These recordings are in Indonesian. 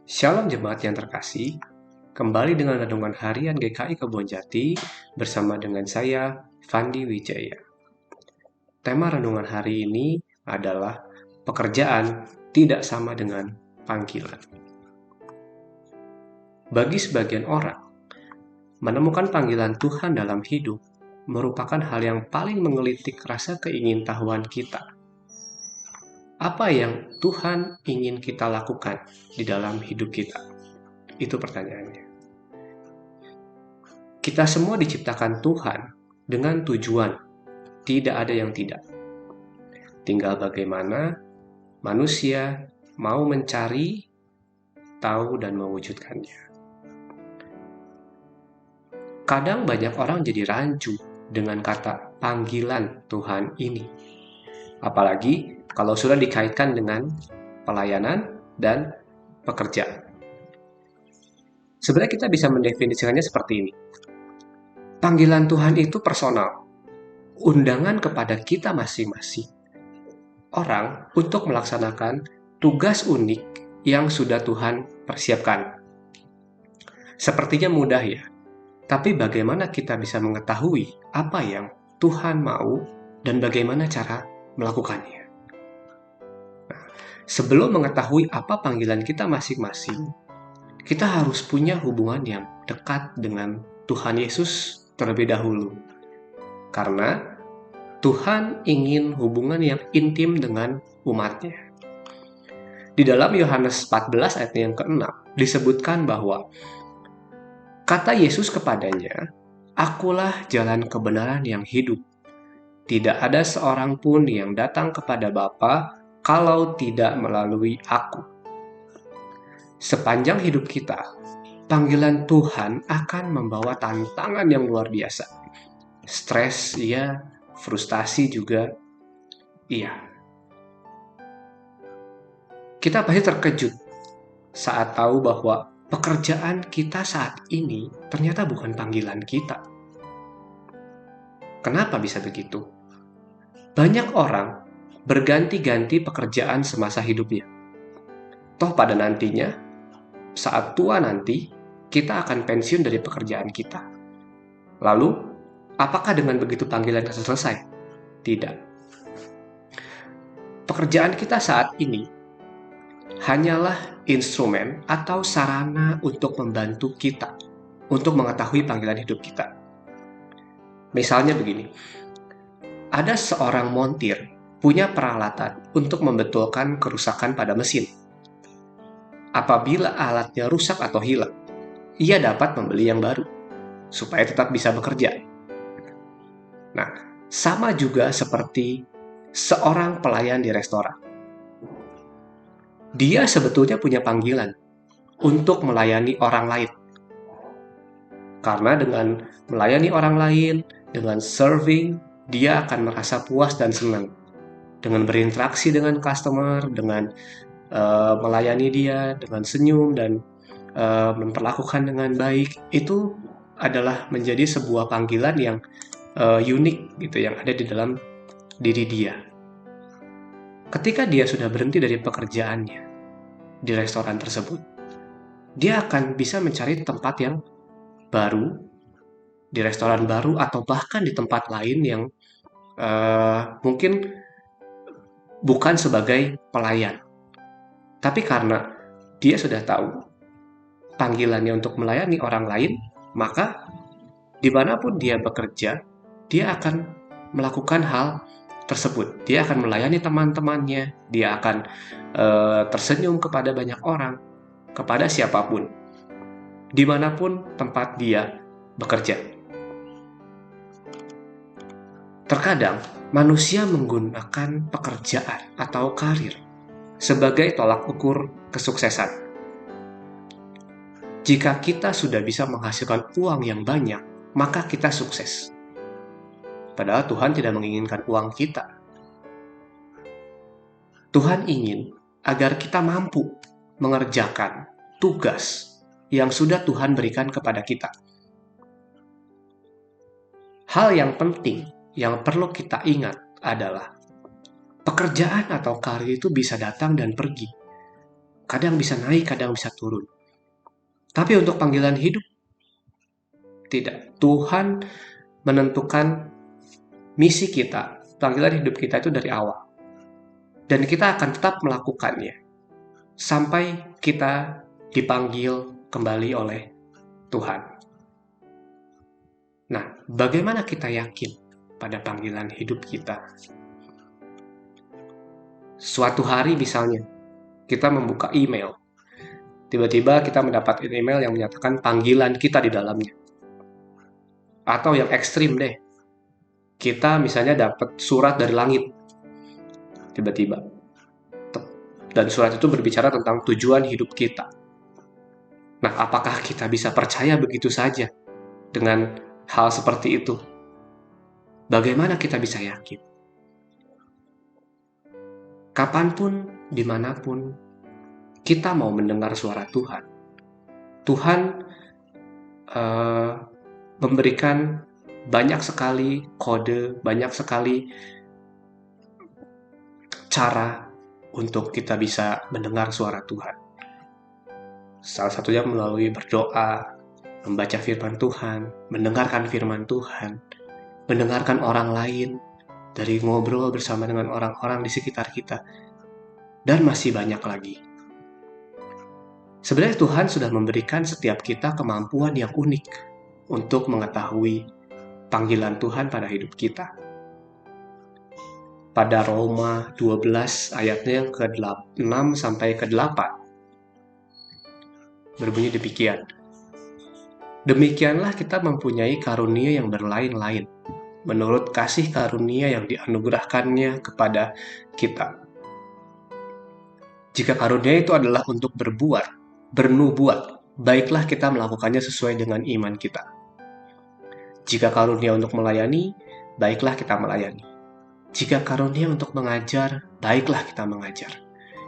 Shalom jemaat yang terkasih, kembali dengan renungan harian GKI Kebonjati bersama dengan saya, Fandi Wijaya. Tema renungan hari ini adalah pekerjaan tidak sama dengan panggilan. Bagi sebagian orang, menemukan panggilan Tuhan dalam hidup merupakan hal yang paling menggelitik rasa keingintahuan kita. Apa yang Tuhan ingin kita lakukan di dalam hidup kita? Itu pertanyaannya. Kita semua diciptakan Tuhan dengan tujuan, tidak ada yang tidak. Tinggal bagaimana manusia mau mencari, tahu, dan mewujudkannya. Kadang banyak orang jadi rancu dengan kata panggilan Tuhan ini. Apalagi kalau sudah dikaitkan dengan pelayanan dan pekerjaan. Sebenarnya kita bisa mendefinisikannya seperti ini. Panggilan Tuhan itu personal. Undangan kepada kita masing-masing orang untuk melaksanakan tugas unik yang sudah Tuhan persiapkan. Sepertinya mudah ya, tapi bagaimana kita bisa mengetahui apa yang Tuhan mau dan bagaimana cara melakukannya? Nah, sebelum mengetahui apa panggilan kita masing-masing, kita harus punya hubungan yang dekat dengan Tuhan Yesus terlebih dahulu. Karena Tuhan ingin hubungan yang intim dengan umatnya. Di dalam Yohanes 14 ayat yang ke-6 disebutkan bahwa kata Yesus kepadanya, "Akulah jalan kebenaran yang hidup. Tidak ada seorang pun yang datang kepada Bapa kalau tidak melalui aku." Sepanjang hidup kita, panggilan Tuhan akan membawa tantangan yang luar biasa. Stres, iya. Frustasi juga, iya. Kita pasti terkejut saat tahu bahwa pekerjaan kita saat ini ternyata bukan panggilan kita. Kenapa bisa begitu? Banyak orang berganti-ganti pekerjaan semasa hidupnya. Toh pada nantinya, saat tua nanti, kita akan pensiun dari pekerjaan kita. Lalu, apakah dengan begitu panggilan kita selesai? Tidak. Pekerjaan kita saat ini hanyalah instrumen atau sarana untuk membantu kita untuk mengetahui panggilan hidup kita. Misalnya begini, ada seorang montir punya peralatan untuk membetulkan kerusakan pada mesin. Apabila alatnya rusak atau hilang, ia dapat membeli yang baru supaya tetap bisa bekerja. Nah, sama juga seperti seorang pelayan di restoran. Dia sebetulnya punya panggilan untuk melayani orang lain. Karena dengan melayani orang lain, dengan serving, dia akan merasa puas dan senang. Dengan berinteraksi dengan customer, dengan melayani dia, dengan senyum dan memperlakukan dengan baik, itu adalah menjadi sebuah panggilan yang unik gitu, yang ada di dalam diri dia. Ketika dia sudah berhenti dari pekerjaannya di restoran tersebut, dia akan bisa mencari tempat yang baru, di restoran baru, atau bahkan di tempat lain yang mungkin bukan sebagai pelayan. Tapi karena dia sudah tahu panggilannya untuk melayani orang lain, maka dimanapun dia bekerja, dia akan melakukan hal tersebut. Dia akan melayani teman-temannya, dia akan tersenyum kepada banyak orang, kepada siapapun, dimanapun tempat dia bekerja. Terkadang manusia menggunakan pekerjaan atau karir sebagai tolak ukur kesuksesan. Jika kita sudah bisa menghasilkan uang yang banyak, maka kita sukses. Padahal Tuhan tidak menginginkan uang kita. Tuhan ingin agar kita mampu mengerjakan tugas yang sudah Tuhan berikan kepada kita. Hal yang penting yang perlu kita ingat adalah pekerjaan atau karir itu bisa datang dan pergi. Kadang bisa naik, kadang bisa turun. Tapi untuk panggilan hidup, tidak. Tuhan menentukan misi kita, panggilan hidup kita itu dari awal. Dan kita akan tetap melakukannya sampai kita dipanggil kembali oleh Tuhan. Nah, bagaimana kita yakin pada panggilan hidup kita? Suatu hari misalnya, kita membuka email. Tiba-tiba kita mendapat email yang menyatakan panggilan kita di dalamnya. Atau yang ekstrim deh, kita misalnya dapat surat dari langit. Tiba-tiba. Dan surat itu berbicara tentang tujuan hidup kita. Nah, apakah kita bisa percaya begitu saja dengan hal seperti itu? Bagaimana kita bisa yakin? Kapanpun, dimanapun, kita mau mendengar suara Tuhan. Tuhan memberikan banyak sekali kode, banyak sekali cara untuk kita bisa mendengar suara Tuhan. Salah satunya melalui berdoa, membaca firman Tuhan, mendengarkan firman Tuhan, mendengarkan orang lain, dari ngobrol bersama dengan orang-orang di sekitar kita, dan masih banyak lagi. Sebenarnya Tuhan sudah memberikan setiap kita kemampuan yang unik untuk mengetahui panggilan Tuhan pada hidup kita. Pada Roma 12 ayatnya yang ke-6 sampai ke-8 berbunyi demikian. Demikianlah kita mempunyai karunia yang berlain-lain, menurut kasih karunia yang dianugerahkannya kepada kita. Jika karunia itu adalah untuk bernubuat, baiklah kita melakukannya sesuai dengan iman kita. Jika karunia untuk melayani, baiklah kita melayani. Jika karunia untuk mengajar, baiklah kita mengajar.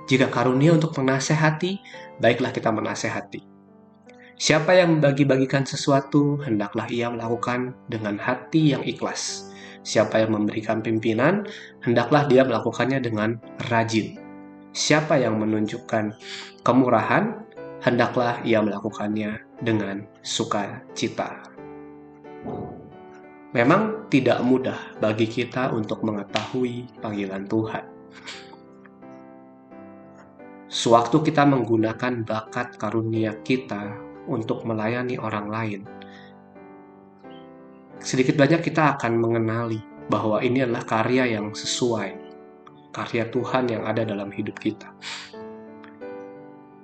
Jika karunia untuk menasehati, baiklah kita menasehati. Siapa yang membagi-bagikan sesuatu, hendaklah ia melakukan dengan hati yang ikhlas. Siapa yang memberikan pimpinan, hendaklah dia melakukannya dengan rajin. Siapa yang menunjukkan kemurahan, hendaklah ia melakukannya dengan sukacita. Memang tidak mudah bagi kita untuk mengetahui panggilan Tuhan. Sewaktu kita menggunakan bakat karunia kita untuk melayani orang lain, sedikit banyak kita akan mengenali bahwa ini adalah karya yang sesuai, karya Tuhan yang ada dalam hidup kita.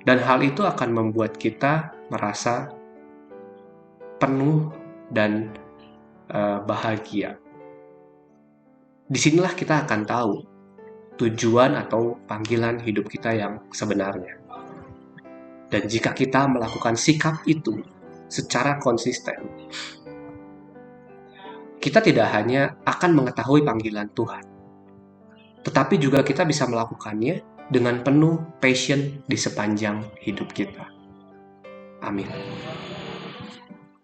Dan hal itu akan membuat kita merasa penuh dan bahagia. Disinilah kita akan tahu tujuan atau panggilan hidup kita yang sebenarnya. Dan jika kita melakukan sikap itu secara konsisten, kita tidak hanya akan mengetahui panggilan Tuhan, tetapi juga kita bisa melakukannya dengan penuh passion di sepanjang hidup kita. Amin.